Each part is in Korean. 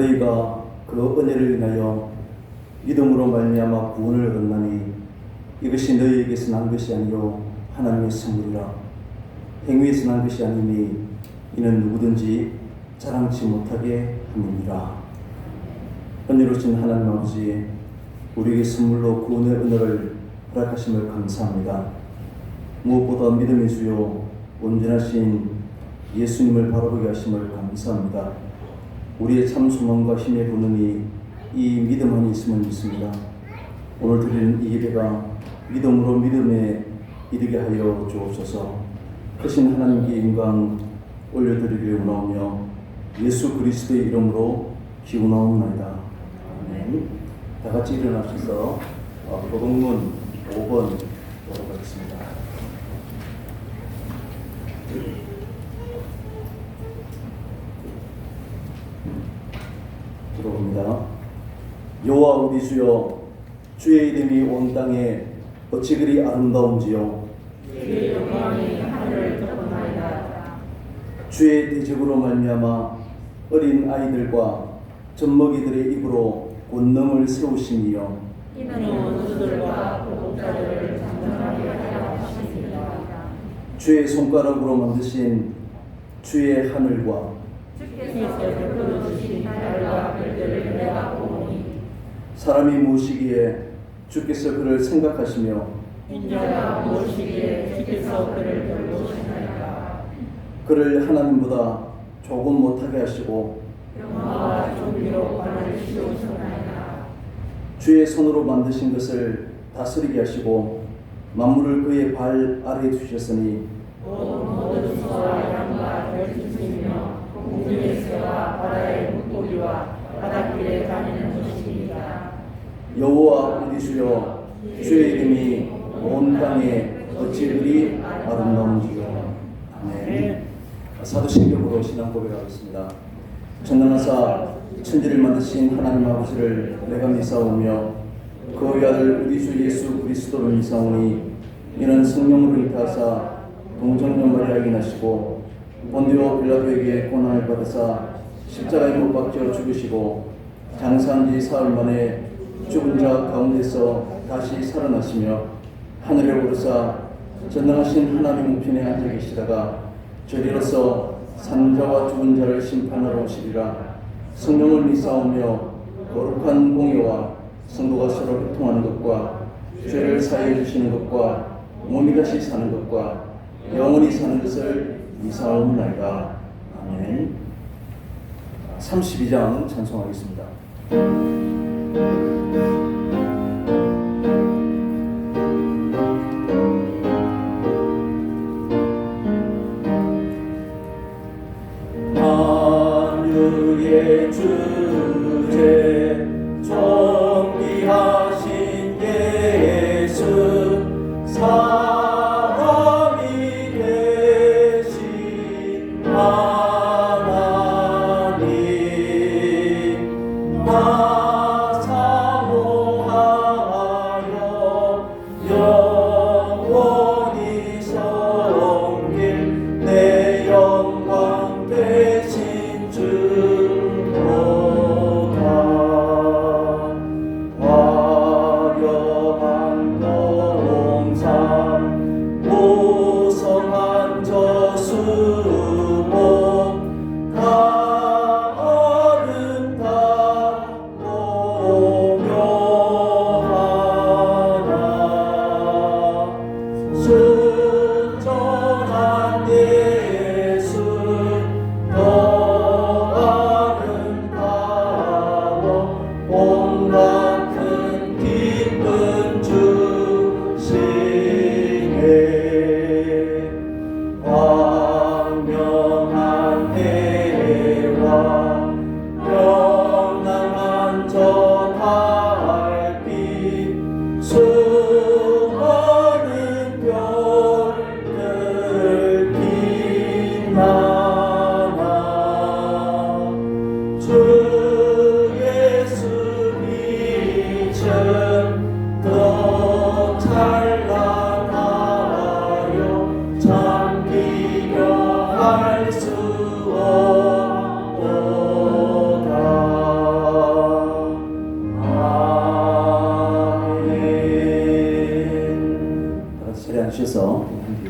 너희가 그 은혜를 인하여 믿음으로 말미암아 구원을 얻나니 이것이 너희에게서 난 것이 아니요 하나님의 선물이라. 행위에서 난 것이 아니니 이는 누구든지 자랑치 못하게 함이니라. 은혜로우신 하나님 아버지, 우리에게 선물로 구원의 은혜를 허락하심을 감사합니다. 무엇보다 믿음의 주요 온전하신 예수님을 바라보게 하심을 감사합니다. 우리의 참 소망과 힘의 근원이 이 믿음 안에 있음을 믿습니다. 오늘 드리는 이 예배가 믿음으로 믿음에 이르게 하여 주옵소서. 크신 하나님께 영광 올려드리기를 원하오며 예수 그리스도의 이름으로 기원하옵나이다. 아멘. 다 같이 일어나셔서 도덕문 5번 보도록 하겠습니다. 들어봅니다. 여호와 우리 주여, 주의 이름이 온 땅에 어찌 그리 아름다운지요. 주의 영광이 하늘을 덮어나이다. 주의 대적으로 말미암아 어린 아이들과 젖먹이들의 입으로 권능을 세우심이요. 이는 원수들과 보복자들을 장전하게 하려 하심이니라. 주의 손가락으로 만드신 주의 하늘과 주께서 베풀어 주신 달과 별들을 내가 보니 사람이 무엇이기에 주께서 그를 생각하시며 인자가 무엇이기에 주께서 그를 돌보시나이까. 그를 하나님보다 조금 못하게 하시고 영화와 존귀로 발을 씌우셨나이다. 주의 손으로 만드신 것을 다스리게 하시고 만물을 그의 발 아래에 두셨으니 모든 소와 양과 들짐승이며 공중의 새와 바다의 물고기와 바닷길에 다니는 것입니다. 여호와 우리 주여, 주의 이름이 온 땅에 어찌 그리 아름다운지요. 아멘. 사도신경으로 신앙 고백하겠습니다. 전능하사 천지를 만드신 하나님 아버지를 내가 믿사오며 그의 아들 우리 주 예수 그리스도를 믿사오니 이는 성령으로 잉태하사 동정녀 마리아에게 나시고 본디오 빌라도에게 고난을 받으사 십자가에 못 박혀 죽으시고 장사한 지 사흘 만에 죽은 자 가운데서 다시 살아나시며 하늘에 오르사 전능하신 하나님 우편에 앉아 계시다가 저리로서 산 자와 죽은 자를 심판하러 오시리라. 성령을 믿사오며 거룩한 공의와 성도가 서로 교통하는 것과 죄를 사하여 주시는 것과 몸이 다시 사는 것과 영원히 사는 것을 믿사옵나이다. 아멘. 32장 찬송하겠습니다. 만유의 주제 존귀하신 예수 사람이 되신 하나님 나 사모하여 영원히 섬길 내 영광 되신 주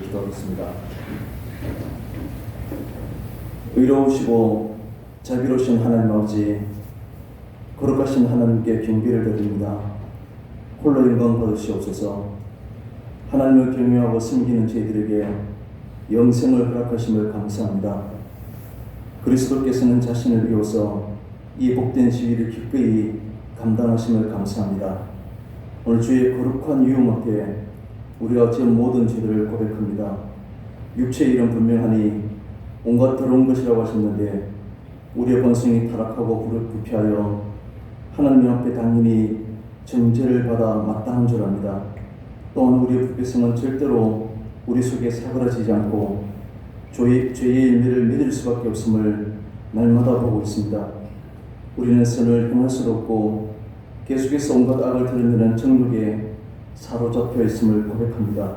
기도하겠습니다. 의로우시고 자비로우신 하나님 아버지, 거룩하신 하나님께 경배를 드립니다. 홀로 영광 받으시옵소서. 하나님을 경외하고 섬기는 저희들에게 영생을 허락하심을 감사합니다. 그리스도께서는 자신을 비워서 이 복된 지위를 기꺼이 감당하심을 감사합니다. 오늘 주의 거룩한 유움 앞에 우리가 지은 모든 죄들을 고백합니다. 육체의 일은 분명하니 온갖 더러운 것이라고 하셨는데 우리의 본성이 타락하고 부패하여 하나님 앞에 당연히 정죄를 받아 마땅한 줄 압니다. 또한 우리의 부패성은 절대로 우리 속에 사그라지지 않고 죄의 일매를 믿을 수밖에 없음을 날마다 보고 있습니다. 우리는 선을 행할 수도 없고 계속해서 온갖 악을 드러내는 정욕에 사로잡혀 있음을 고백합니다.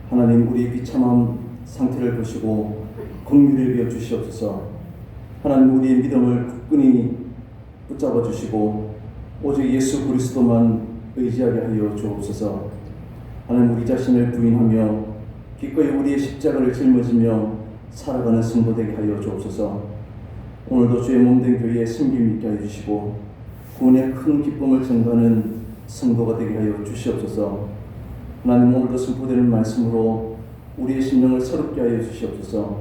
하나님, 우리 비참한 상태를 보시고 긍휼을 베어 주시옵소서. 하나님, 우리의 믿음을 굳건히 붙잡아 주시고 오직 예수 그리스도만 의지하게 하여 주옵소서. 하나님, 우리 자신을 부인하며 기꺼이 우리의 십자가를 짊어지며 살아가는 성도 되게 하여 주옵소서. 오늘도 주의 몸된 교회에 섬김 있게 하여 주시고 구원의 큰 기쁨을 전가하는 성도가 되게 하여 주시옵소서. 하나님, 오늘도 선포되는 말씀으로 우리의 심령을 새롭게 하여 주시옵소서.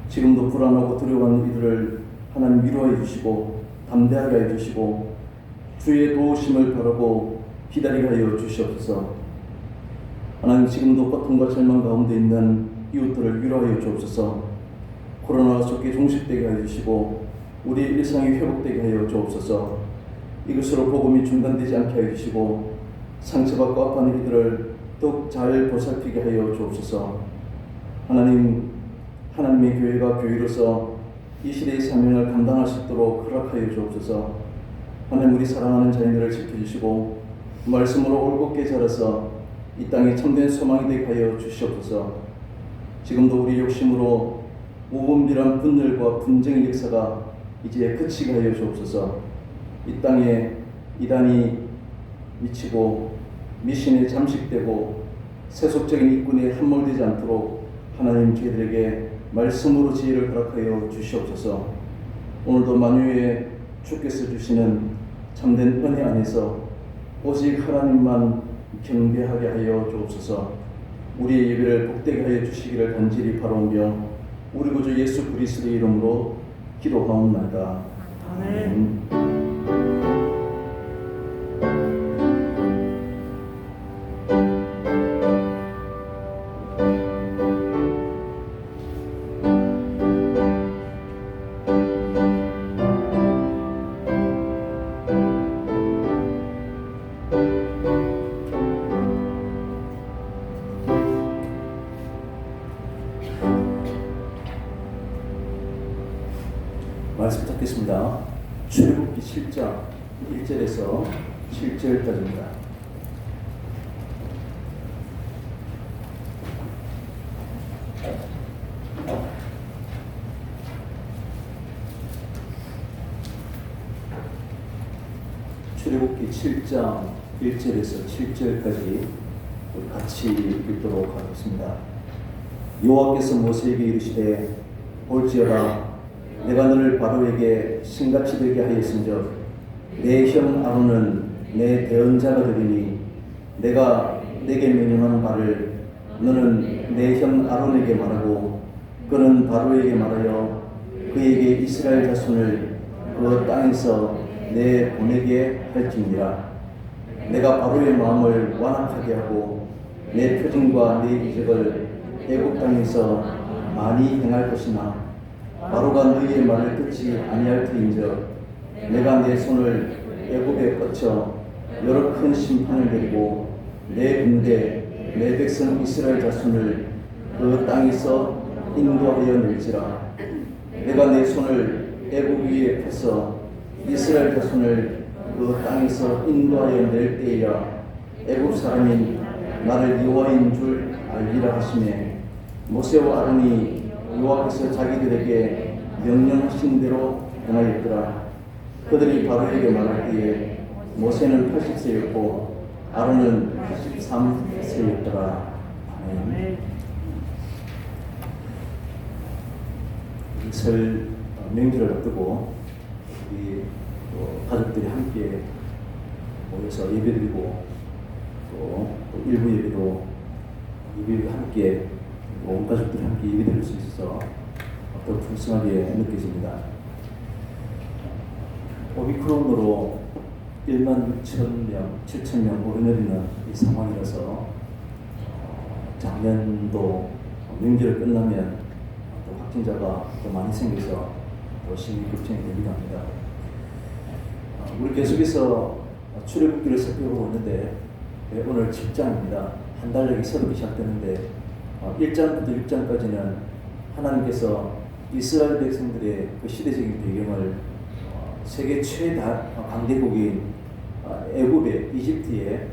지금도 불안하고 두려워하는 이들을 하나님 위로해 주시고 담대하게 하여 주시고 주의 도우심을 바라고 기다리게 하여 주시옵소서. 하나님, 지금도 고통과 절망 가운데 있는 이웃들을 위로하여 주옵소서. 코로나가 좋게 종식되게 하여 주시고 우리의 일상이 회복되게 하여 주옵소서. 이것으로 복음이 중단되지 않게 하여 주시고 상처받고 아파하는 이들을 더욱 잘 보살피게 하여 주옵소서. 하나님, 하나님의 교회가 교회로서 이 시대의 사명을 감당할 수 있도록 허락하여 주옵소서. 하나님, 우리 사랑하는 자녀들을 지켜주시고 말씀으로 올곧게 자라서 이 땅에 참된 소망이 되게 하여 주시옵소서. 지금도 우리 욕심으로 무분별한 분열과 분쟁의 역사가 이제 그치게 하여 주옵소서. 이 땅에 이단이 미치고 미신에 잠식되고 세속적인 이권에 함몰되지 않도록 하나님, 저희들에게 말씀으로 지혜를 허락하여 주시옵소서. 오늘도 만유의 주께서 주시는 참된 은혜 안에서 오직 하나님만 경배하게 하여 주옵소서. 우리의 예배를 복되게 하여 주시기를 간절히 바라오며 우리 구주 예수 그리스도의 이름으로 기도하옵나이다. 아멘. 말씀 듣겠습니다. 출애굽기 7장 1절에서 7절까지입니다. 출애굽기 7장 1절에서 7절까지 우리 같이 읽도록 하겠습니다. 여호와께서 모세에게 이르시되 볼지어다, 내가 너를 바로에게 신같이 되게 하였은즉 내 형 아론은 내 대언자가 되리니 내가 내게 명령한 바를 너는 내 형 아론에게 말하고 그는 바로에게 말하여 그에게 이스라엘 자손을 그 땅에서 내 보내게 할지니라. 내가 바로의 마음을 완악하게 하고 내 표징과 내 이적을 애굽 땅에서 많이 행할 것이나 바로가 너희의 말을 듣지 아니할 터인즉 내가 내 손을 애굽에 뻗쳐 여러 큰 심판을 내리고 내 군대 내 백성 이스라엘 자손을 그 땅에서 인도하여 낼지라. 내가 내 손을 애굽 위에 펴서 이스라엘 자손을 그 땅에서 인도하여 낼 때에야 애굽 사람인 나를 여호와인 줄 알리라 하시매 모세와 아론이 여호와께서 자기들에게 명령하신 대로 행하였더라. 그들이 바로에게 말할 때에 모세는 80세였고 아론은 83세였더라. 아멘. 설 명절을 앞두고 우리 가족들이 함께 모여서 예배드리고 또 일부 예배도 함께 온 가족들이 함께 예배드릴 수 있어서 더 풍성하게 느껴집니다. 오미크론으로 1만 6천 명, 7천 명 오르내리는 이 상황이라서 작년도 명절 끝나면 또 확진자가 더 많이 생겨서 더 심히 걱정이 되기도 합니다. 우리 계속해서 출애굽기를 살펴보고 있는데 오늘 7장입니다. 한 달력이 새롭게 시작되는데 1장부터 6장까지는 하나님께서 이스라엘 백성들의 그 시대적인 배경을 세계 최다 강대국인 애굽의 이집트의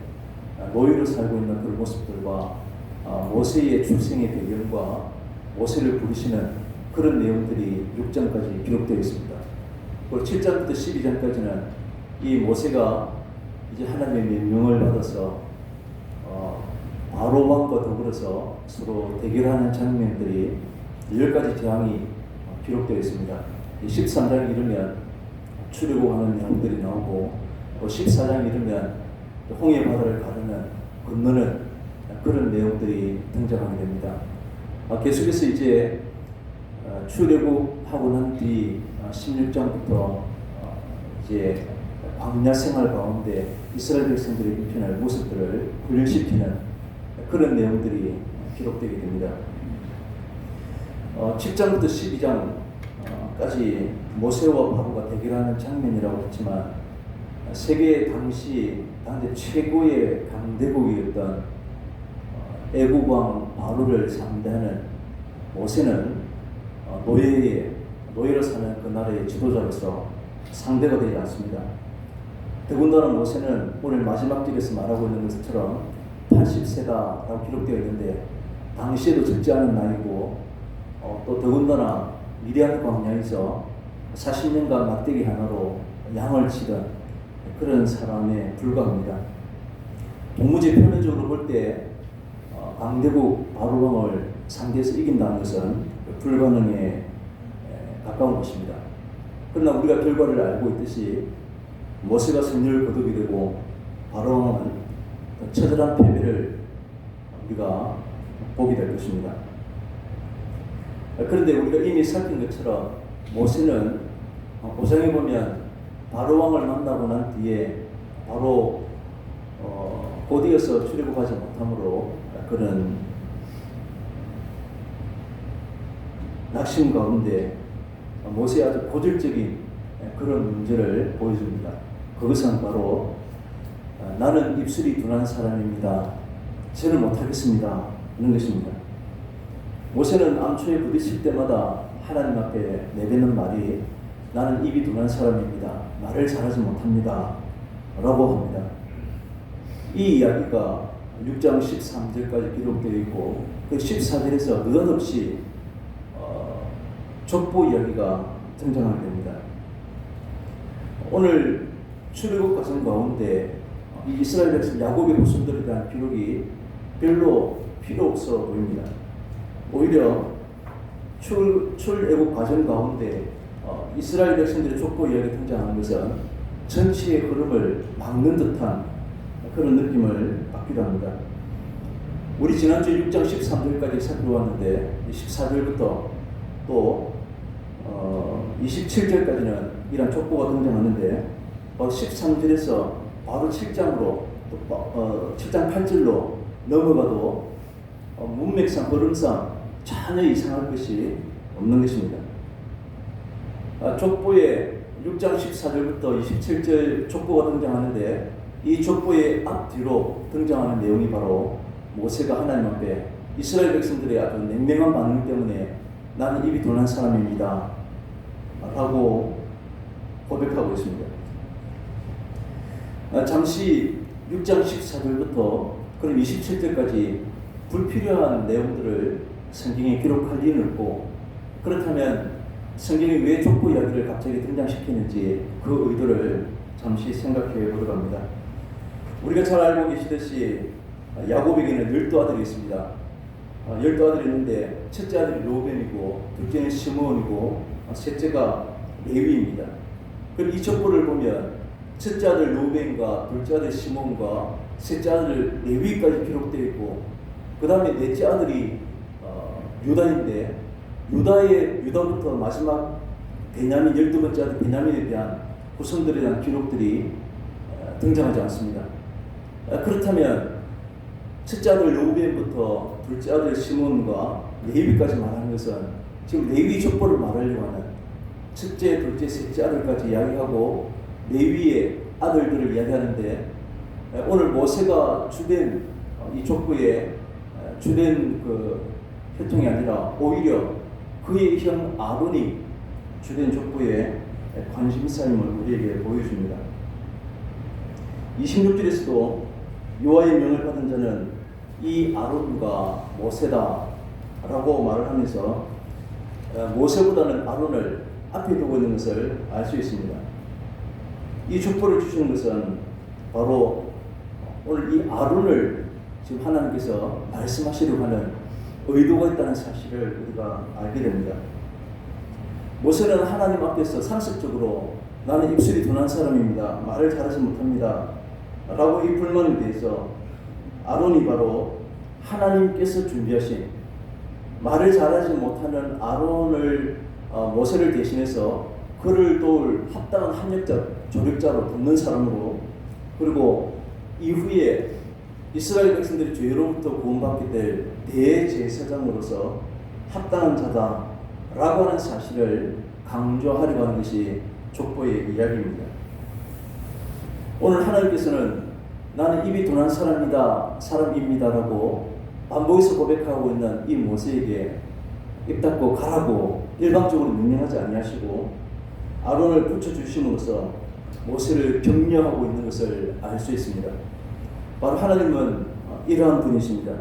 노예로 살고 있는 그런 모습들과 모세의 출생의 배경과 모세를 부르시는 그런 내용들이 6장까지 기록되어 있습니다. 그리고 7장부터 12장까지는 이 모세가 이제 하나님의 명령을 받아서 바로 왕과 더불어서 서로 대결하는 장면들이 10가지 재앙이 기록되어 있습니다. 13장이 이르면 출애굽하는 내용들이 나오고 또 14장이 이르면 홍해 바다를 가르는 건너는 그런 내용들이 등장하게 됩니다. 계속해서 이제 출애굽하고 난 뒤 16장부터 이제 광야 생활 가운데 이스라엘 백성들이 입혀낼 모습들을 훈련시키는 그런 내용들이 기록되게 됩니다. 7장부터 12장까지 모세와 바로가 대결하는 장면이라고 했지만 세계 당시 최고의 강대국이었던 애굽 왕 바로를 상대하는 모세는 노예로 사는 그 나라의 지도자로서 상대가 되지 않습니다. 더군다나 모세는 오늘 마지막 절에서 말하고 있는 것처럼 80세다라고 기록되어 있는데 당시에도 적지 않은 나이고 또 더군다나 미디안 광야에서 40년간 막대기 하나로 양을 치던 그런 사람에 불과합니다. 도무지 표면적으로 볼 때 강대국 바로왕을 상대해서 이긴다는 것은 불가능에 가까운 것입니다. 그러나 우리가 결과를 알고 있듯이 모세가 승리를 거두게 되고 바로왕은 처절한 패배를 우리가 보게 될 것입니다. 그런데 우리가 이미 살핀 것처럼 모세는 5장에 보면 바로왕을 만나고 난 뒤에 바로 곧이어서 출애굽하지 못함으로 그런 낙심 가운데 모세의 아주 고질적인 그런 문제를 보여줍니다. 그것은 바로 나는 입술이 둔한 사람입니다. 저는 못하겠습니다. 이런 것입니다. 모세는 암초에 부딪힐 때마다 하나님 앞에 내뱉는 말이 나는 입이 둔한 사람입니다. 말을 잘하지 못합니다. 라고 합니다. 이 이야기가 6장 13절까지 기록되어 있고 그 14절에서 느닷없이 족보 이야기가 등장하게 됩니다. 오늘 출애굽 과정 가운데 이 이스라엘 백성 야곱의 후손들에 대한 기록이 별로 필요 없어 보입니다. 오히려 출애굽 과정 가운데 이스라엘 백성들의 족보 이야기가 등장하는 것은 전체의 흐름을 막는 듯한 그런 느낌을 받기도 합니다. 우리 지난주 6장 13절까지 살펴봤는데 14절부터 또 27절까지는 이런 족보가 등장하는데 13절에서 바로 7장으로 7장 8절로 넘어가도 문맥상 흐름상 전혀 이상할 것이 없는 것입니다. 족보에 6장 14절부터 27절 족보가 등장하는데 이 족보의 앞뒤로 등장하는 내용이 바로 모세가 하나님 앞에 이스라엘 백성들의 아주 냉랭한 반응 때문에 나는 입이 둔한 사람입니다 라고 고백하고 있습니다. 잠시 6장 14절부터 그럼 27절까지 불필요한 내용들을 성경에 기록할 이유는 없고 그렇다면 성경이 왜 족보 이야기를 갑자기 등장시키는지 그 의도를 잠시 생각해 보도록 합니다. 우리가 잘 알고 계시듯이 야곱에게는 12아들이 있습니다. 12아들이 있는데 첫째 아들이 로벤이고 둘째는 시므온이고 셋째가 레위입니다. 그럼 이 족보를 보면 첫째 아들 로벤과 둘째 아들 시므온과 셋째 아들 레위까지 기록되어 있고 그 다음에 넷째 아들이 유다인데 유다부터 마지막 베냐민 12번째 아들 베냐민에 대한 후손들에 대한 기록들이 등장하지 않습니다. 그렇다면 첫째 아들 로벤부터 둘째 아들 시몬과 레위까지 말하는 것은 지금 레위 족보를 말하려고 하는 첫째, 둘째, 셋째 아들까지 이야기하고 레위의 아들들을 이야기하는데 오늘 모세가 주된 이 족보의 주된 그 혈통이 아니라 오히려 그의 형 아론이 주된 족보에 관심사임을 우리에게 보여줍니다. 26절에서도 여호와의 명을 받은 자는 이 아론과 모세다 라고 말을 하면서 모세보다는 아론을 앞에 두고 있는 것을 알 수 있습니다. 이 족보를 주시는 것은 바로 오늘 이 아론을 지금 하나님께서 말씀하시려고 하는 의도가 있다는 사실을 우리가 알게 됩니다. 모세는 하나님 앞에서 상습적으로 나는 입술이 둔한 사람입니다. 말을 잘하지 못합니다. 라고 이 불만에 대해서 아론이 바로 하나님께서 준비하신 말을 잘하지 못하는 아론을 모세를 대신해서 그를 도울 합당한 합력자, 조력자로 돕는 사람으로 그리고 이후에 이스라엘 백성들이 죄로부터 구원받게 될 대제사장으로서 합당한 자다라고 하는 사실을 강조하려고 하는 것이 족보의 이야기입니다. 오늘 하나님께서는 나는 입이 둔한 사람입니다라고 반복해서 고백하고 있는 이 모세에게 입 닫고 가라고 일방적으로 명령하지 아니하시고 아론을 붙여주심으로써 모세를 격려하고 있는 것을 알 수 있습니다. 바로 하나님은 이러한 분이십니다.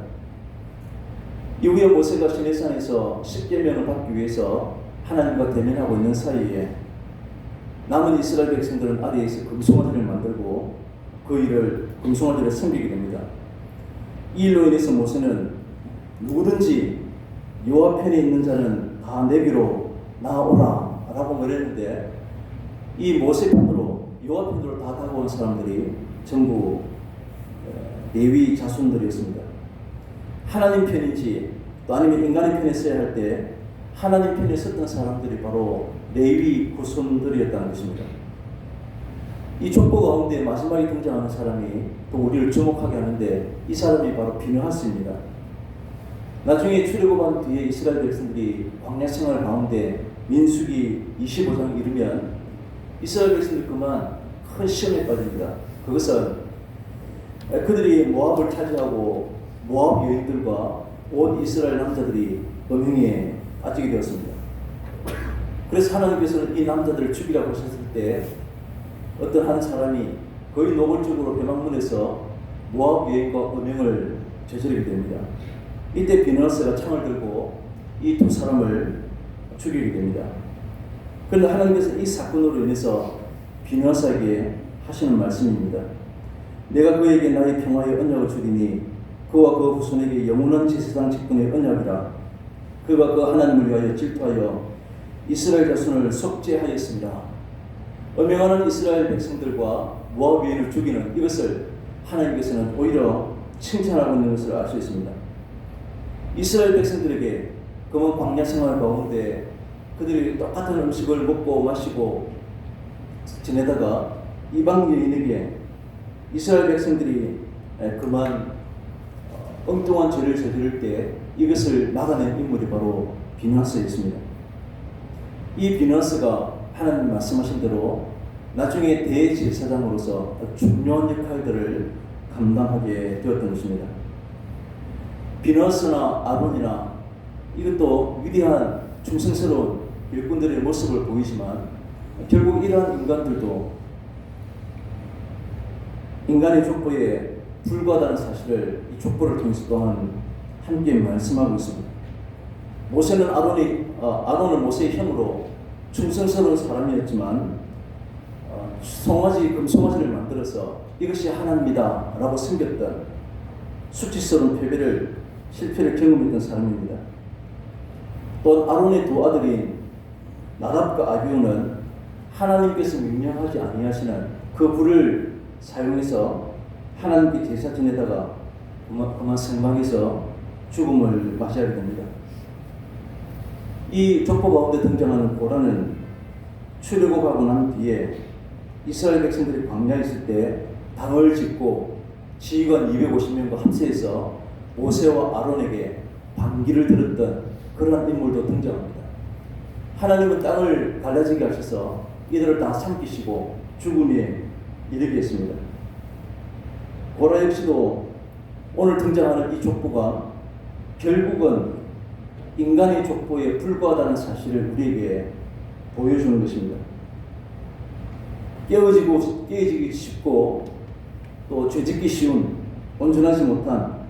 이후에 모세가 시내산에서 십계명을 받기 위해서 하나님과 대면하고 있는 사이에 남은 이스라엘 백성들은 아래에서 금송아지를 만들고 그 일을 금송아지를 섬기게 됩니다. 이 일로 인해서 모세는 누구든지 여호와 편에 있는 자는 다 내게로 나오라 라고 말했는데 이 모세 편으로 여호와 편으로 다 다가온 사람들이 전부 레위 자손들이었습니다. 하나님 편인지 또 아니면 인간의 편에 서야 할 때 하나님 편에 섰던 사람들이 바로 레위 후손들이었다는 것입니다. 이 족보 가운데 마지막에 등장하는 사람이 또 우리를 주목하게 하는데 이 사람이 바로 비느하스입니다. 나중에 출애굽한 뒤에 이스라엘 백성들이 광야 생활 가운데 민수기 25장 이르면 이스라엘 백성들 그만 큰 시험에 빠집니다. 그것은 그들이 모압을 차지하고 모압 여인들과 온 이스라엘 남자들이 음행에 빠지게 되었습니다. 그래서 하나님께서는 이 남자들을 죽이라고 하셨을 때 어떤 한 사람이 거의 노골적으로 배망문에서 모압 여인과 음행을 저지르게 됩니다. 이때 비느하스가 창을 들고 이 두 사람을 죽이게 됩니다. 그런데 하나님께서 이 사건으로 인해서 비느하스에게 하시는 말씀입니다. 내가 그에게 나의 평화의 언약을 주리니 그와 그 후손에게 영원한 제사장 직분의 언약이라. 그가 그 하나님을 위하여 질투하여 이스라엘 자손을 속죄하였습니다. 음행하는 이스라엘 백성들과 모압 여인을 죽이는 이것을 하나님께서는 오히려 칭찬하고 있는 것을 알 수 있습니다. 이스라엘 백성들에게 그먼 광야 생활 가운데 그들이 똑같은 음식을 먹고 마시고 지내다가 이방 여인에게 이스라엘 백성들이 그만 엉뚱한 죄를 저지를 때 이것을 막아낸 인물이 바로 비느하스였습니다. 이 비느하스가 하나님 말씀하신 대로 나중에 대제사장으로서 중요한 역할들을 감당하게 되었던 것입니다. 비느하스나 아론이나 이것도 위대한 충성스러운 일꾼들의 모습을 보이지만 결국 이러한 인간들도 인간의 족보에 불과하다는 사실을 이 족보를 통해서 또한 함께 말씀하고 있습니다. 모세는 아론은 모세의 형으로 충성스러운 사람이었지만 금송아지를 만들어서 이것이 하나님이다 라고 섬겼던 수치스러운 패배를 실패를 경험했던 사람입니다. 또 아론의 두 아들인 나답과 아비후는 하나님께서 명령하지 아니하시는 그 불을 사용해서 하나님께 제사 지내다가 그만 생망해서 죽음을 맞이하게 됩니다. 이 족보 가운데 등장하는 고라는 출애굽하고 난 뒤에 이스라엘 백성들이 광야에 있을 때 당을 짓고 지휘관 250명과 합세해서 모세와 아론에게 반기를 들었던 그러한 인물도 등장합니다. 하나님은 땅을 갈라지게 하셔서 이들을 다 삼키시고 죽음에 이르게 했습니다. 고라 역시도 오늘 등장하는 이 족보가 결국은 인간의 족보에 불과하다는 사실을 우리에게 보여주는 것입니다. 깨어지기 쉽고 또 죄짓기 쉬운 온전하지 못한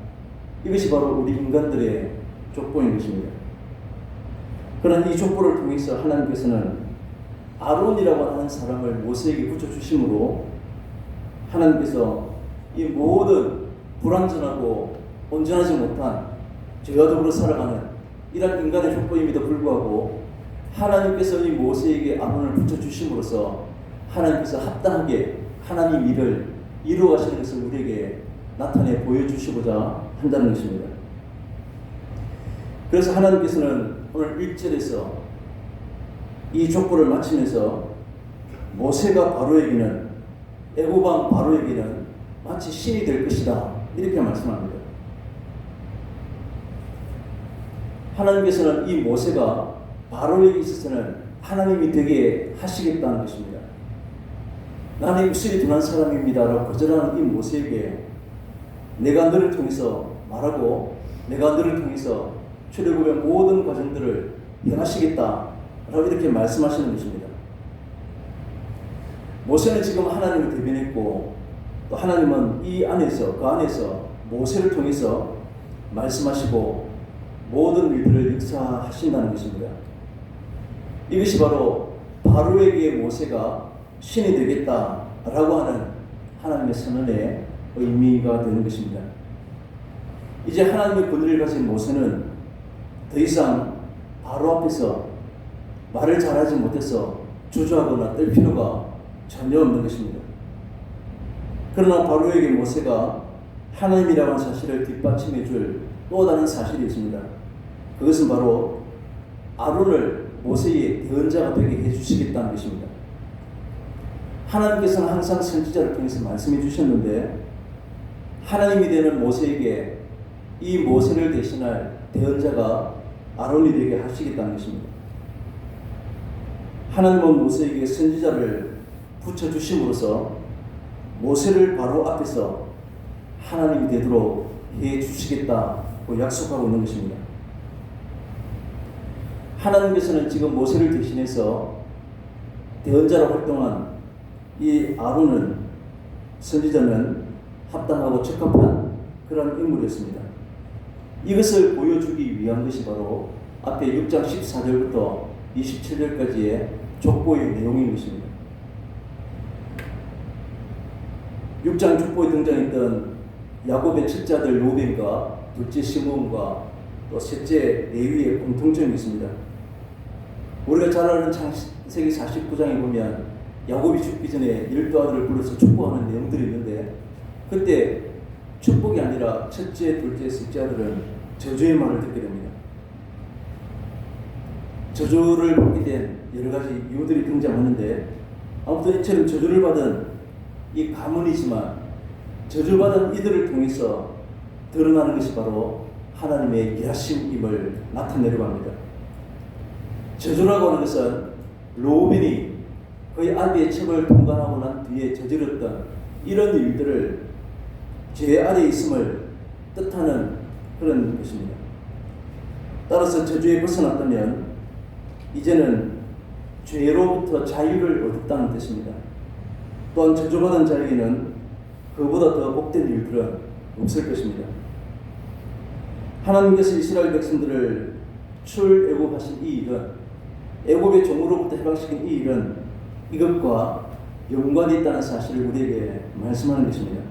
이것이 바로 우리 인간들의 족보인 것입니다. 그러나 이 족보를 통해서 하나님께서는 아론이라고 하는 사람을 모세에게 붙여주심으로 하나님께서 이 모든 불완전하고 온전하지 못한 죄와 더불어 살아가는 이러한 인간의 족보임에도 불구하고 하나님께서 이 모세에게 아론을 붙여주심으로써 하나님께서 합당하게 하나님 일을 이루어가시는 것을 우리에게 나타내 보여주시고자 한다는 것입니다. 그래서 하나님께서는 오늘 1절에서 이 족보를 마치면서 모세가 바로에게는 애고방 바로에게는 마치 신이 될 것이다 이렇게 말씀합니다. 하나님께서는 이 모세가 바로에게 있어서는 하나님이 되게 하시겠다는 것입니다. 나는 입술이 둔한 사람입니다 라고 거절하는 이 모세에게 내가 너를 통해서 말하고 내가 너를 통해서 출애굽의 모든 과정들을 행하시겠다 라고 이렇게 말씀하시는 것입니다. 모세는 지금 하나님을 대변했고 또 하나님은 이 안에서 그 안에서 모세를 통해서 말씀하시고 모든 일들을 역사하신다는 것입니다. 이것이 바로 바로에게 모세가 신이 되겠다라고 하는 하나님의 선언의 의미가 되는 것입니다. 이제 하나님의 권위를 가진 모세는 더 이상 바로 앞에서 말을 잘하지 못해서 주저하거나 뗄 필요가 전혀 없는 것입니다. 그러나 바로에게 모세가 하나님이라고 하는 사실을 뒷받침해 줄 또 다른 사실이 있습니다. 그것은 바로 아론을 모세의 대언자가 되게 해주시겠다는 것입니다. 하나님께서는 항상 선지자를 통해서 말씀해 주셨는데 하나님이 되는 모세에게 이 모세를 대신할 대언자가 아론이 되게 하시겠다는 것입니다. 하나님은 모세에게 선지자를 붙여주심으로써 모세를 바로 앞에서 하나님이 되도록 해 주시겠다고 약속하고 있는 것입니다. 하나님께서는 지금 모세를 대신해서 대언자로 활동한 이 아론은 선지자는 합당하고 적합한 그런 인물이었습니다. 이것을 보여주기 위한 것이 바로 앞에 6장 14절부터 27절까지의 족보의 내용인 것입니다. 6장 족보에 등장했던 야곱의 첫째 아들 로벤과 둘째 시므온과 또 셋째 레위의 공통점이 있습니다. 우리가 잘 아는 창세기 49장에 보면 야곱이 죽기 전에 12아들을 불러서 축복하는 내용들이 있는데 그때 축복이 아니라 첫째, 둘째, 셋째 아들은 저주의 말을 듣게 됩니다. 저주를 받게 된 여러 가지 이유들이 등장하는데 아무튼 이처럼 저주를 받은 이 가문이지만 저주받은 이들을 통해서 드러나는 것이 바로 하나님의 계하심임을 나타내려고 합니다. 저주라고 하는 것은 로벤이 그의 아비의 첩을 통과하고 난 뒤에 저질렀던 이런 일들을 죄 아래에 있음을 뜻하는 그런 것입니다. 따라서 저주에 벗어났다면 이제는 죄로부터 자유를 얻었다는 뜻입니다. 또한 저주받은 자에게는 그보다 더 복된 일들은 없을 것입니다. 하나님께서 이스라엘 백성들을 출애굽하신 이 일은 애굽의 종으로부터 해방시킨 이 일은 이것과 연관이 있다는 사실을 우리에게 말씀하는 것입니다.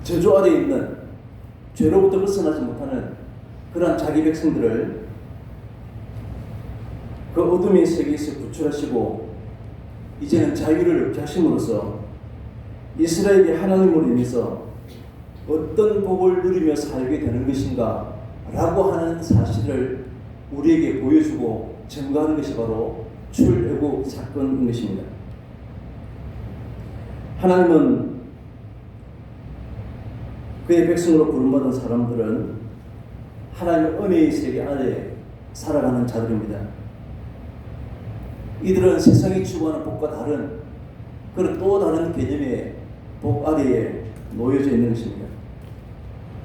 저주 아래에 있는 죄로부터 벗어나지 못하는 그러한 자기 백성들을 그 어둠의 세계에서 구출하시고 이제는 자유를 얻게 하심으로써 이스라엘이 하나님으로 인해서 어떤 복을 누리며 살게 되는 것인가 라고 하는 사실을 우리에게 보여주고 증거하는 것이 바로 출애굽 사건인 것입니다. 하나님은 그의 백성으로 부름받은 사람들은 하나님의 은혜의 세계 안에 살아가는 자들입니다. 이들은 세상이 추구하는 복과 다른 그런 또 다른 개념의 복 아래에 놓여져 있는 것입니다.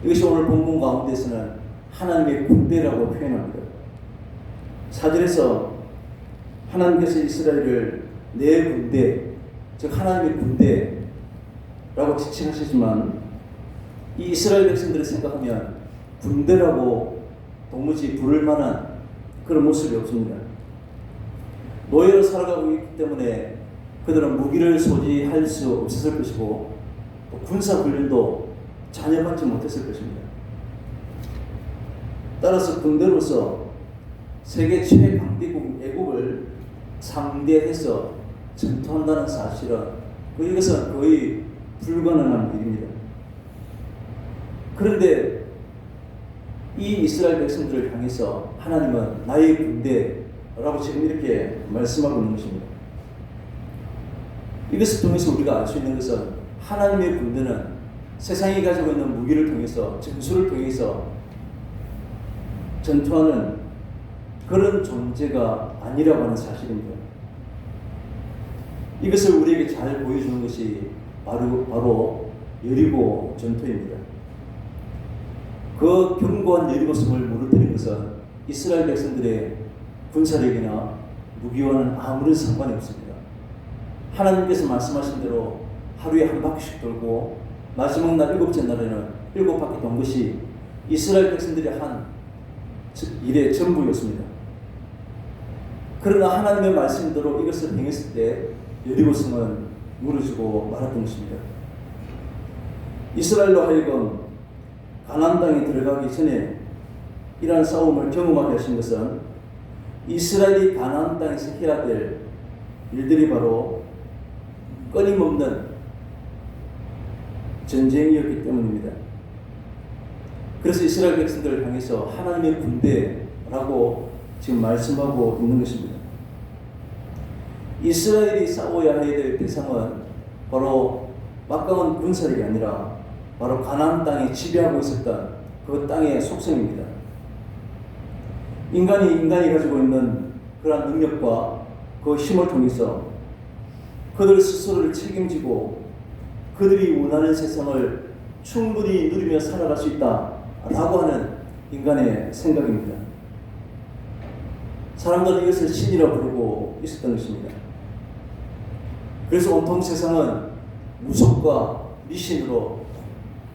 이것이 오늘 본문 가운데서는 하나님의 군대라고 표현합니다. 4절에서 하나님께서 이스라엘을 내 군대, 즉 하나님의 군대라고 지칭하시지만 이 이스라엘 백성들을 생각하면 군대라고 도무지 부를 만한 그런 모습이 없습니다. 노예로 살아가고 있기 때문에 그들은 무기를 소지할 수 없었을 것이고 또 군사 훈련도 전혀 받지 못했을 것입니다. 따라서 군대로서 세계 최강대국 애국을 상대해서 전투한다는 사실은 이것은 거의 불가능한 일입니다. 그런데 이 이스라엘 백성들을 향해서 하나님은 나의 군대라고 지금 이렇게 말씀하고 있는 것입니다. 이것을 통해서 우리가 알 수 있는 것은 하나님의 군대는 세상이 가지고 있는 무기를 통해서 전술을 통해서 전투하는 그런 존재가 아니라고 하는 사실입니다. 이것을 우리에게 잘 보여주는 것이 바로 여리고 전투입니다. 그 견고한 여리고성을 무너뜨린 것은 이스라엘 백성들의 군사력이나 무기와는 아무런 상관이 없습니다. 하나님께서 말씀하신 대로 하루에 한 바퀴씩 돌고 마지막 날 7째 날에는 7바퀴 돈 것이 이스라엘 백성들이 한 일의 전부였습니다. 그러나 하나님의 말씀대로 이것을 행했을 때 여리고성은 무너지고 말았던 것입니다. 이스라엘로 하여금 가나안 땅에 들어가기 전에 이러한 싸움을 경험하게 하신 것은 이스라엘이 가나안 땅에서 해야 될 일들이 바로 끊임없는 전쟁이었기 때문입니다. 그래서 이스라엘 백성들을 향해서 하나님의 군대라고 지금 말씀하고 있는 것입니다. 이스라엘이 싸워야 해야 될 대상은 바로 막강한 군사력이 아니라 바로 가나안 땅에 지배하고 있었던 그 땅의 속성입니다. 인간이 가지고 있는 그러한 능력과 그 힘을 통해서 그들 스스로를 책임지고 그들이 원하는 세상을 충분히 누리며 살아갈 수 있다라고 하는 인간의 생각입니다. 사람들은 이것을 신이라고 부르고 있었던 것입니다. 그래서 온통 세상은 무속과 미신으로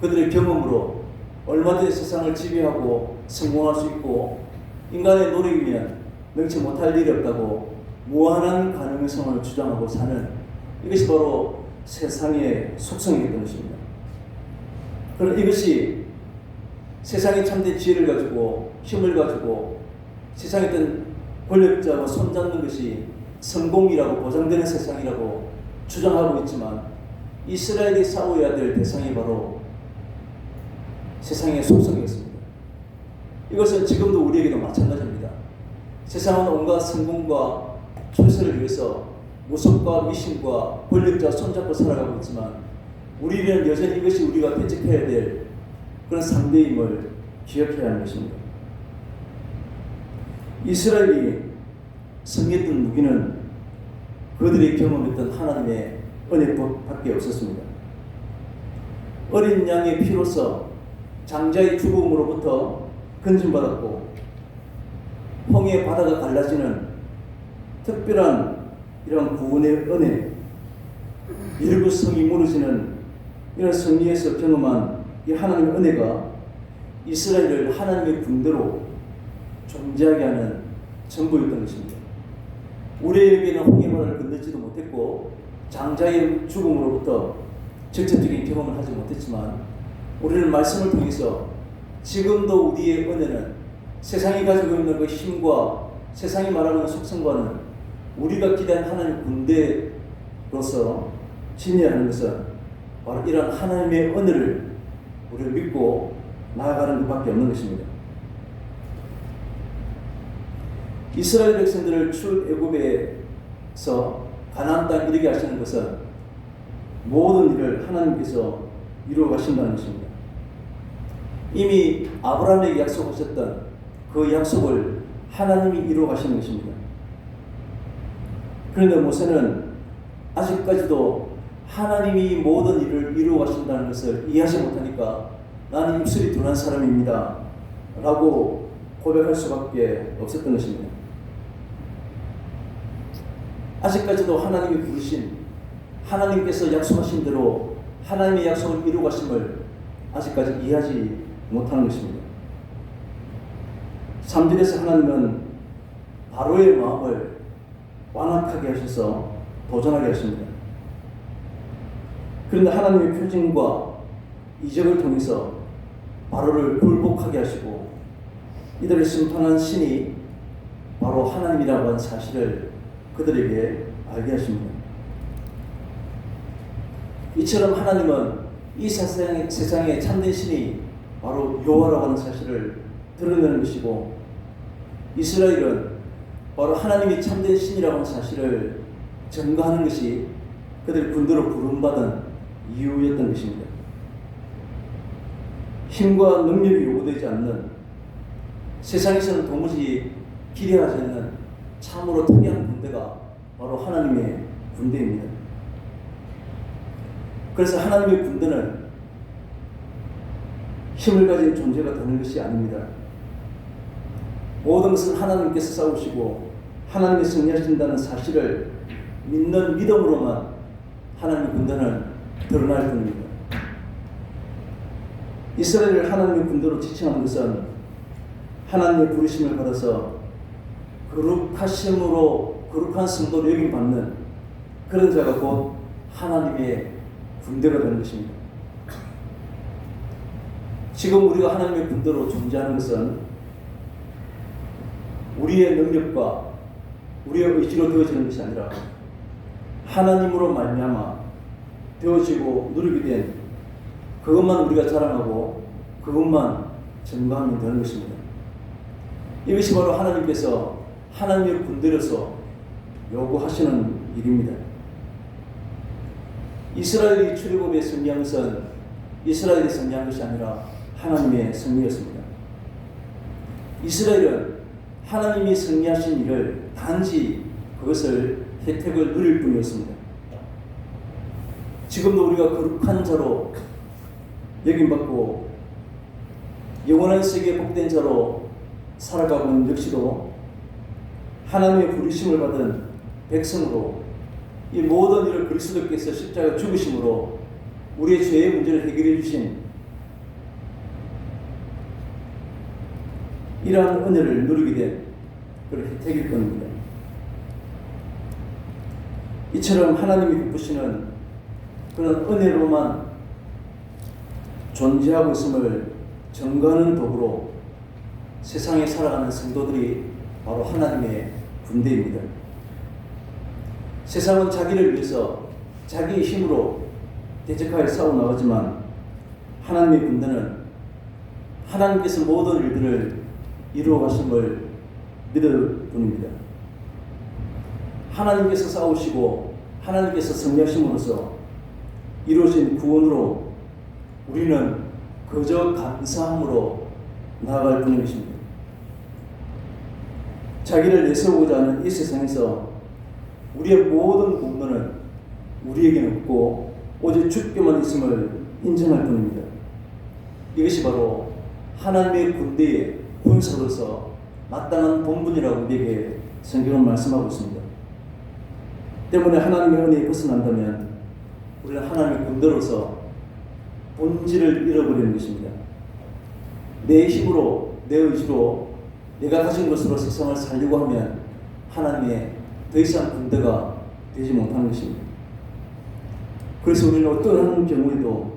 그들의 경험으로 얼마든지 세상을 지배하고 성공할 수 있고 인간의 노력이면 능치 못할 일이 없다고 무한한 가능성을 주장하고 사는 이것이 바로 세상의 속성이었던 것입니다. 그러나 이것이 세상의 참된 지혜를 가지고 힘을 가지고 세상에 있던 권력자와 손잡는 것이 성공이라고 보장되는 세상이라고 주장하고 있지만 이스라엘이 싸워야 될 대상이 바로 세상의 속성이었습니다. 이것은 지금도 우리에게도 마찬가지입니다. 세상은 온갖 성공과 출세를 위해서 무속과 미신과 권력자 손잡고 살아가고 있지만 우리는 여전히 이것이 우리가 대적해야 될 그런 상대임을 기억해야 하는 것입니다. 이스라엘이 승리했던 무기는 그들이 경험했던 하나님의 은혜밖에 없었습니다. 어린 양의 피로서 장자의 죽음으로부터 건진받았고 홍해 바다가 갈라지는 특별한 이런 구원의 은혜, 일부 성이 무너지는 이런 승리에서 경험한 이 하나님의 은혜가 이스라엘을 하나님의 군대로 존재하게 하는 전부였던 것입니다. 우리에게는 홍해 바다를 건너지도 못했고 장자의 죽음으로부터 직접적인 경험을 하지 못했지만 우리는 말씀을 통해서 지금도 우리의 은혜는 세상이 가지고 있는 그 힘과 세상이 말하는 속성과는 우리가 기대한 하나님의 군대로서 지녀야 하는 것은 바로 이런 하나님의 은혜를 우리가 믿고 나아가는 것밖에 없는 것입니다. 이스라엘 백성들을 출애굽에서 가나안 땅에 이르게 하시는 것은 모든 일을 하나님께서 이루어 가신다는 것입니다. 이미 아브라함에게 약속하셨던 그 약속을 하나님이 이루어 가시는 것입니다. 그런데 모세는 아직까지도 하나님이 모든 일을 이루어 가신다는 것을 이해하지 못하니까 나는 입술이 둔한 사람입니다 라고 고백할 수밖에 없었던 것입니다. 아직까지도 하나님이 부르신, 하나님께서 약속하신 대로 하나님의 약속을 이루어 가심을 아직까지 이해하지 못하는 것입니다. 3절에서 하나님은 바로의 마음을 완악하게 하셔서 도전하게 하십니다. 그런데 하나님의 표징과 이적을 통해서 바로를 굴복하게 하시고 이들을 심판한 신이 바로 하나님이라고 하는 사실을 그들에게 알게 하십니다. 이처럼 하나님은 이 세상에 참된 신이 바로 여호와라고 하는 사실을 드러내는 것이고, 이스라엘은 바로 하나님이 참된 신이라고 하는 사실을 증거하는 것이 그들의 군대로 부름받은 이유였던 것입니다. 힘과 능력이 요구되지 않는, 세상에서는 도무지 기대하지 않는 참으로 특이한 군대가 바로 하나님의 군대입니다. 그래서 하나님의 군대는 힘을 가진 존재가 되는 것이 아닙니다. 모든 것은 하나님께서 싸우시고 하나님이 승리하신다는 사실을 믿는 믿음으로만 하나님의 군대는 드러날 뿐입니다. 이스라엘을 하나님의 군대로 지칭하는 것은 하나님의 부르심을 받아서 거룩한 성도로 여김받는 그런 자가 곧 하나님의 군대가 되는 것입니다. 지금 우리가 하나님의 군대로 존재하는 것은 우리의 능력과 우리의 의지로 되어지는 것이 아니라 하나님으로 말미암아 되어지고 누리게 된 그것만 우리가 자랑하고 그것만 증거하면 되는 것입니다. 이것이 바로 하나님께서 하나님의 군대로서 요구하시는 일입니다. 이스라엘이 출애굽에 승리한 것은 이스라엘이 승리한 것이 아니라 하나님의 승리였습니다. 이스라엘은 하나님이 승리하신 일을 단지 그것을 혜택을 누릴 뿐이었습니다. 지금도 우리가 거룩한 자로 여김받고 영원한 세계에 복된 자로 살아가고 있는 역시도 하나님의 부르심을 받은 백성으로 이 모든 일을 그리스도께서 십자가 죽으심으로 우리의 죄의 문제를 해결해 주신 이러한 은혜를 누리게 된 그런 혜택일 겁니다. 이처럼 하나님이 기쁘시는 그런 은혜로만 존재하고 있음을 증거하는 도구로 세상에 살아가는 성도들이 바로 하나님의 군대입니다. 세상은 자기를 위해서 자기의 힘으로 대적하여 싸워나가지만 하나님의 군대는 하나님께서 모든 일들을 이루어 가심을 믿을 뿐입니다. 하나님께서 싸우시고 하나님께서 승리하심으로써 이루어진 구원으로 우리는 그저 감사함으로 나아갈 뿐인 것입니다. 자기를 내세우고자 하는 이 세상에서 우리의 모든 공로는 우리에게는 없고 오직 주께만 있음을 인정할 뿐입니다. 이것이 바로 하나님의 군대의 군사로서 마땅한 본분이라고 우리에게 성경은 말씀하고 있습니다. 때문에 하나님의 은혜에 벗어난다면 우리는 하나님의 군대로서 본질을 잃어버리는 것입니다. 내 힘으로, 내 의지로, 내가 가진 것으로 세상을 살려고 하면 하나님의 더 이상 군대가 되지 못하는 것입니다. 그래서 우리는 어떤 경우에도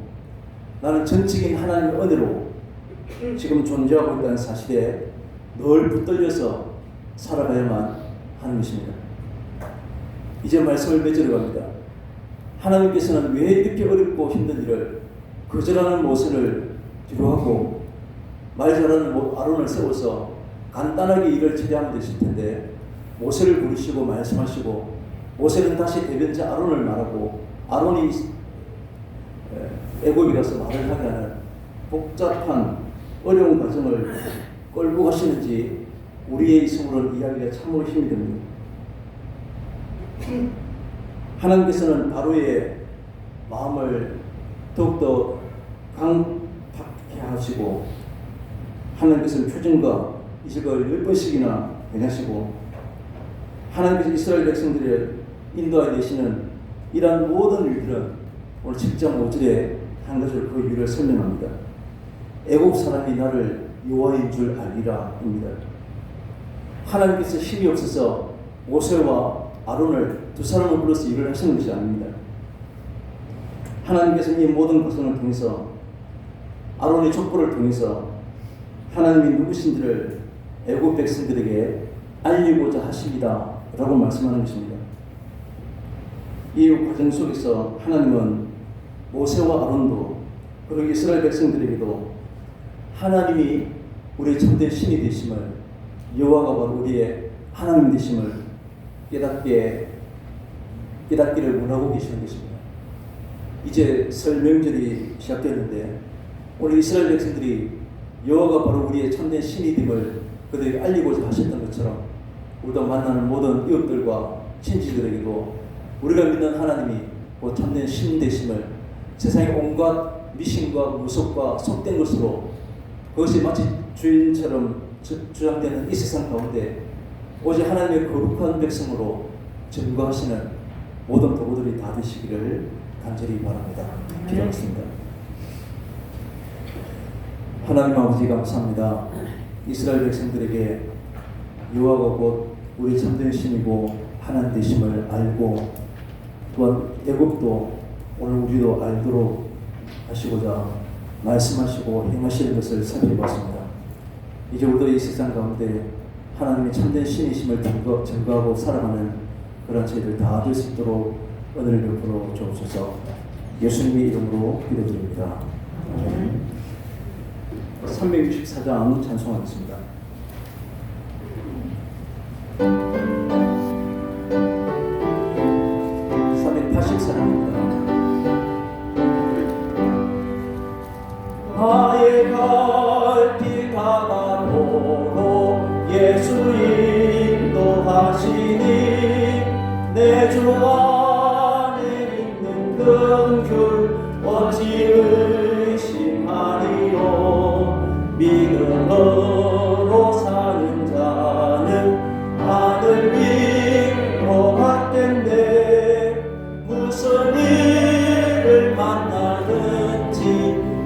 나는 전적인 하나님의 은혜로 지금 존재하고 있다는 사실에 늘 붙들려서 살아가야만 하는 것입니다. 이제 말씀을 맺으러 갑니다. 하나님께서는 왜 이렇게 어렵고 힘든 일을 거절하는 모세를 뒤로하고 말 잘하는 아론을 세워서 간단하게 일을 처리하면 되실 텐데 모세를 부르시고 말씀하시고 모세는 다시 대변자 아론을 말하고 아론이 애굽에 가서 말을 하게 하는 복잡한 어려운 과정을 끌고 가시는지 우리의 있음으로는 이야기가 참으로 힘이 듭니다. 하나님께서는 바로의 마음을 더욱더 강팍하게 하시고 하나님께서는 표정과 이적을 10번씩이나 행하시고 하나님께서 이스라엘 백성들을 인도하여 계시는 이러한 모든 일들은 오늘 7장 5절에 한 가지를 그 이유를 설명합니다. 애국 사람이 나를 여호와인 줄 알리라입니다. 하나님께서 힘이 없어서 모세와 아론을 두 사람을 불러서 일을 하시는 것이 아닙니다. 하나님께서 이 모든 과정을 통해서 아론의 족보를 통해서 하나님이 누구신지를 애국 백성들에게 알리고자 하십니다 라고 말씀하는 것입니다. 이 과정 속에서 하나님은 모세와 아론도 그리고 이스라엘 백성들에게도 하나님이 우리의 참된 신이 되심을 여호와가 바로 우리의 하나님 되심을 깨닫기를 원하고 계시는 것입니다. 이제 설 명절이 시작되는데 오늘 이스라엘 백성들이 여호와가 바로 우리의 참된 신이 됨을 그들에게 알리고자 하셨던 것처럼 우리가 만나는 모든 이웃들과 친지들에게도 우리가 믿는 하나님이 그 참된 신 되심을 세상의 온갖 미신과 무속과 속된 것으로 그것이 마치 주인처럼 주장되는 이 세상 가운데 오직 하나님의 거룩한 백성으로 증거하시는 모든 도구들이 다 되시기를 간절히 바랍니다. 기도하겠습니다. 하나님 아버지 감사합니다. 이스라엘 백성들에게 여호와가 곧 우리 참된 신이고 하나님 되심을 알고 또한 애굽도 오늘 우리도 알도록 하시고자 말씀하시고 행하시는 것을 살펴봤습니다. 이제 우리도 이 세상 가운데 하나님의 참된 신이심을 증거하고 살아가는 그런 저희들 다 될 수 있도록 은혜를 베풀어 주옵소서. 예수님의 이름으로 기도드립니다. 364장 찬송하겠습니다. 나의 갈 길 가가도록 예수 인도하시니 내 주 안에 있는 긍휼 어찌 의심하리요. 믿음으로 사는 자는 하늘 위로 받겠네. 무슨 일을 만나든지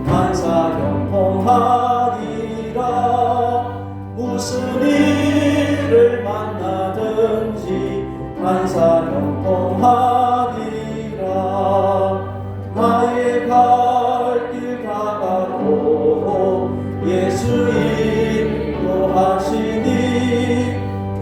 간사형통하리라. 무슨 일을 만나든지 간사형통하리라. 나의 갈 길 가가도록 예수 인도하시니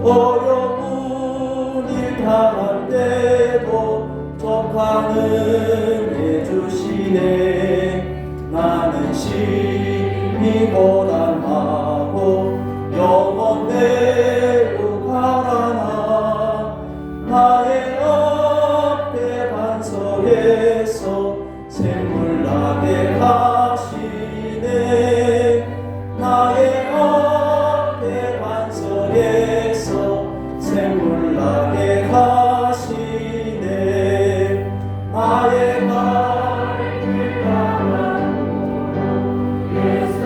어려운 일 당할 때도 족한 은혜 주시네. 나는 심히 고단하고 영원대로 가라나. 나의 앞에 반석에서 샘물 나게 하시네. 나의 앞에 반석에서 샘물 나게 하시네. 나의 갈 길 가가도록 예수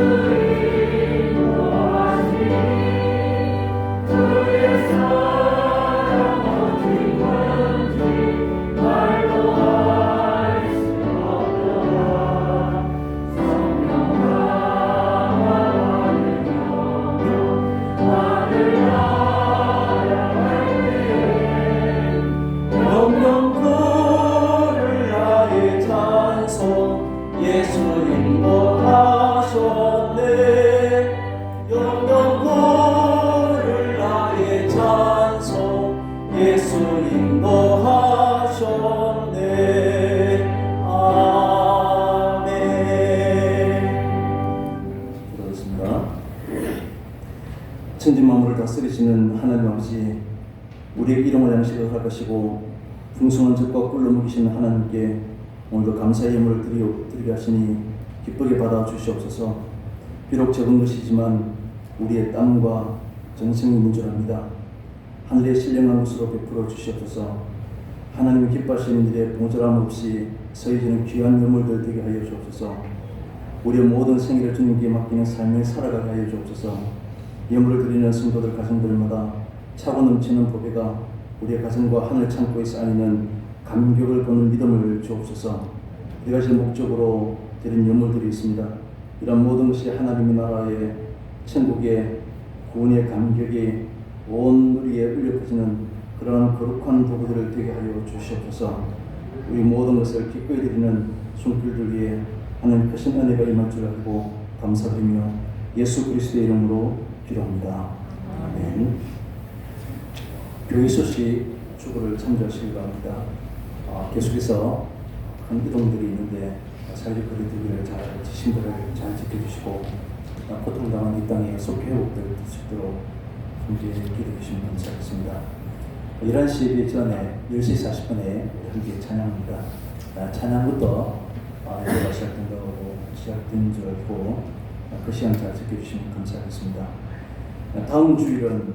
계시는 하나님 아버지, 우리의 일용할 양식을 허락하시고 풍성한 젖과 꿀로 먹이시는 하나님께 오늘도 감사의 예물을 드리게 하시니 기쁘게 받아 주시옵소서. 비록 적은 것이지만 우리의 땀과 정성이 있는 줄 압니다. 하늘의 신령한 것으로 베풀어 주시옵소서. 하나님이 기뻐하시는 일에 모자람 없이 서해지는 귀한 예물들 되게 하여 주옵소서. 우리의 모든 생애를 주님께 맡기는 삶을 살아가게 하여 주옵소서. 예물을 드리는 성도들 가정들마다 차고 넘치는 보배가 우리의 가정과 하늘 창고에 쌓이는 감격을 보는 믿음을 주옵소서. 우리가 제 목적으로 드린 예물들이 있습니다. 이런 모든 것이 하나님의 나라의 천국의 구원의 감격이 온 우리에 울려 퍼지는 그러한 거룩한 도구들을 되게 하여 주시옵소서. 우리 모든 것을 기꺼이 드리는 손길들 위해 하나님 크신 은혜가 임할 줄 알고 감사드리며 예수 그리스도의 이름으로 기도합니다. 아멘. 교회 소식 주보를 참조하시기 바랍니다. 계속해서 큰 이동들이 있는데 사회적 거리두기를 잘 지침들을 잘 지켜주시고 고통당한 이 땅에 속히 회복될 수 있도록 함께 기도해 주시면 감사하겠습니다. 11시 예배 전에 10시 40분에 함께 찬양합니다. 찬양부터 예배가 시작된 줄 알고 그 시간 잘 지켜주시면 감사하겠습니다. 다음 주일은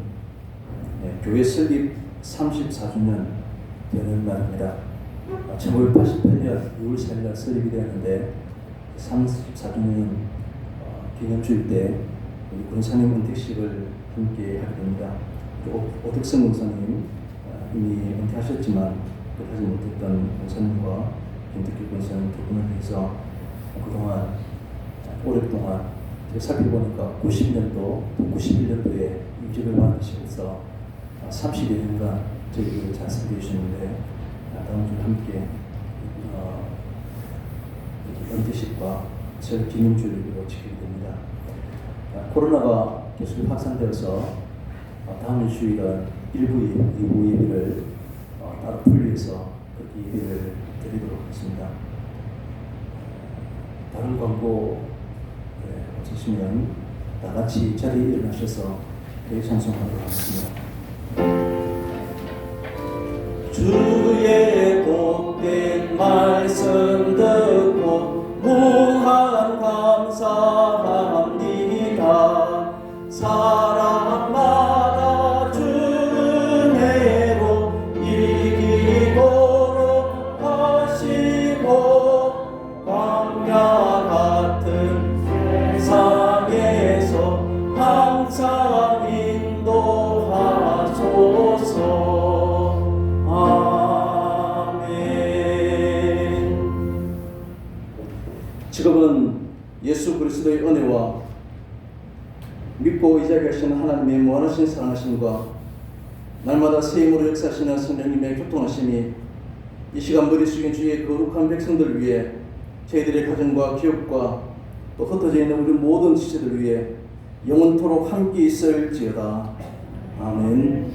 교회 설립 34주년 되는 날입니다. 1988년 6월 4일 설립이 되었는데 34주년 기념주일 때 권사님 은퇴식을 함께 하게 됩니다. 오덕성 권사님 이미 은퇴하셨지만 하지 못했던 권사님과 김덕기 권사님 두 분을 위해서 그동안 오랫동안 살펴보니까 90년도, 91년도에 임직을 받으시면서 30여 년간 저희를 잘 섬겨 주셨는데 다음 주 함께 은퇴식과 설 기념주일로 지키게 됩니다. 코로나가 계속 확산되어서 다음 주일은 1부, 2부 예배를 따로 분리해서 그렇게 예배를 드리도록 하겠습니다. 다른 광고 없으시면 다 같이 자리에 일어나셔서 교회 찬송하도록 하겠습니다. 주의 복된 말씀 듣고 무한 감사합니다. 사랑마다 주는 은혜로 이기도록 하시고 광야 같은 세상에서 항상 인도하소서. 지금은 예수 그리스도의 은혜와 믿고 의지하게 하시는 하나님의 무한하신 사랑하심과 날마다 새 힘으로 역사하시는 성령님의 교통하심이 이 시간 머리 숙인 주의 거룩한 백성들을 위해 저희들의 가정과 기업과 또 흩어져 있는 우리 모든 지체들을 위해 영원토록 함께 있을지어다. 아멘.